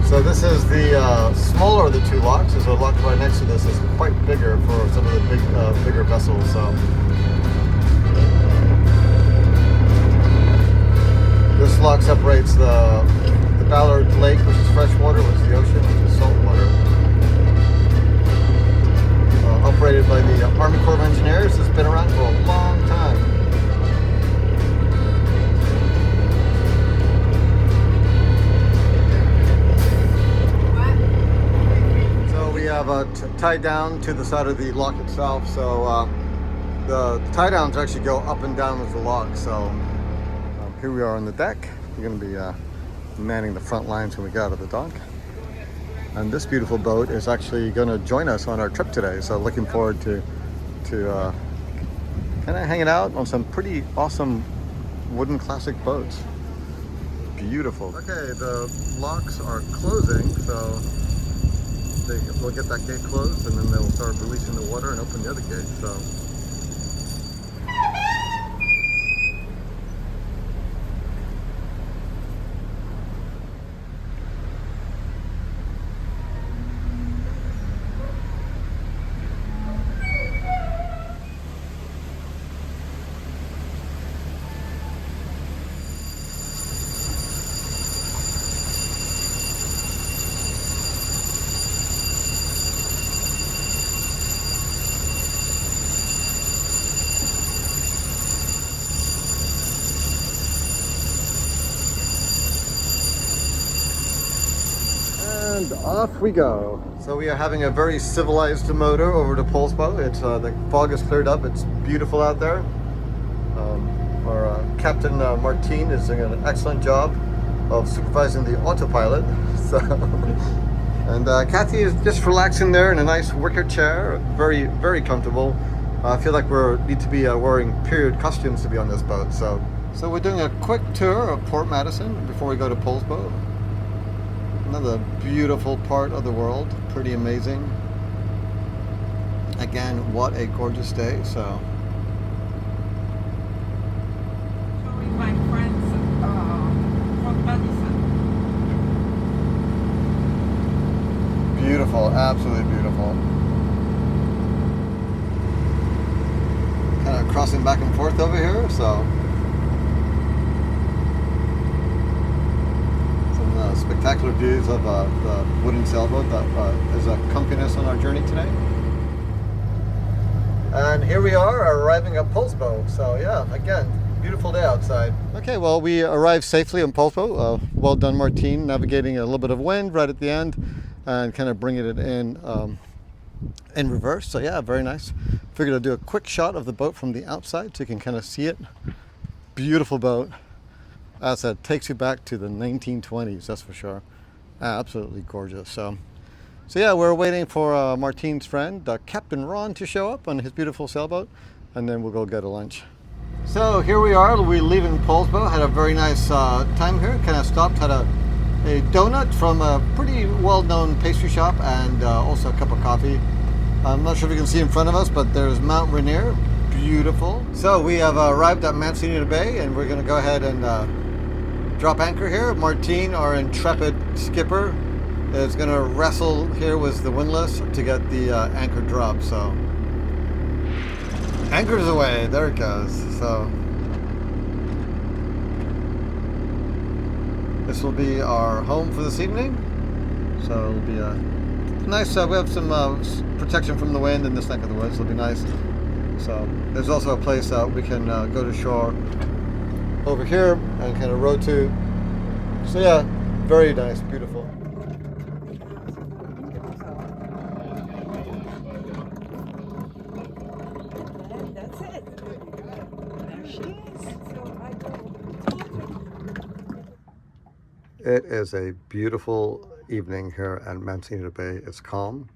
So this is the smaller of the two locks. There's a lock right next to this is quite bigger for some of the bigger vessels. So this lock separates the Ballard Lake, which is freshwater, which is the ocean, which is saltwater. Operated by the Army Corps of Engineers. It's been around for a long time. Tied down to the side of the lock itself, so the tie downs actually go up and down with the lock. So here we are on the deck. We're going to be manning the front lines when we get out of the dock, and this beautiful boat is actually going to join us on our trip today. So looking forward to kind of hanging out on some pretty awesome wooden classic boats. Beautiful. Okay, the locks are closing, so we'll get that gate closed, and then they'll start releasing the water and open the other gate. So and off we go. So we are having a very civilized motor over to Poulsbo. It's the fog has cleared up. It's beautiful out there. Our Captain Martin is doing an excellent job of supervising the autopilot. So, and Cathy is just relaxing there in a nice wicker chair, very, very comfortable. I feel like we need to be wearing period costumes to be on this boat. So we're doing a quick tour of Port Madison before we go to Poulsbo. Another beautiful part of the world, pretty amazing. Again, what a gorgeous day. So showing my friends from Madison. beautiful, absolutely beautiful. Kind of crossing back and forth over here, so spectacular views of the wooden sailboat that is accompanying us on our journey today. And here we are arriving at Poulsbo. So yeah, again, beautiful day outside. Okay, well, we arrived safely in Poulsbo. Well done, Martin, navigating a little bit of wind right at the end and kind of bringing it in reverse. So yeah, very nice. Figured I'd do a quick shot of the boat from the outside so you can kind of see it. Beautiful boat. As I said, takes you back to the 1920s, that's for sure. Absolutely gorgeous. So yeah, we're waiting for Martin's friend, Captain Ron, to show up on his beautiful sailboat, and then we'll go get a lunch. So here we are, we're leaving Poulsbo. Had a very nice time here. Kind of stopped, had a donut from a pretty well-known pastry shop, and also a cup of coffee. I'm not sure if you can see in front of us, but there's Mount Rainier. Beautiful. So we have arrived at Manin Bay, and we're going to go ahead and drop anchor here. Martin, our intrepid skipper, is going to wrestle here with the windlass to get the anchor drop. So anchor's away. There it goes. So this will be our home for this evening. So it'll be a nice. We have some protection from the wind in this neck of the woods. It'll be nice. So there's also a place that we can go to shore over here and kind of row to. So yeah, very nice, beautiful. And that's it. There she is. So I go. It is a beautiful evening here at Manin Bay. It's calm.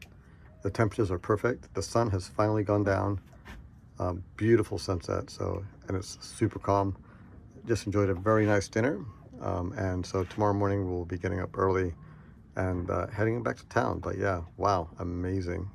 The temperatures are perfect. The sun has finally gone down. Beautiful sunset. So, and it's super calm. Just enjoyed a very nice dinner. And so tomorrow morning we'll be getting up early and heading back to town. But yeah, wow, amazing.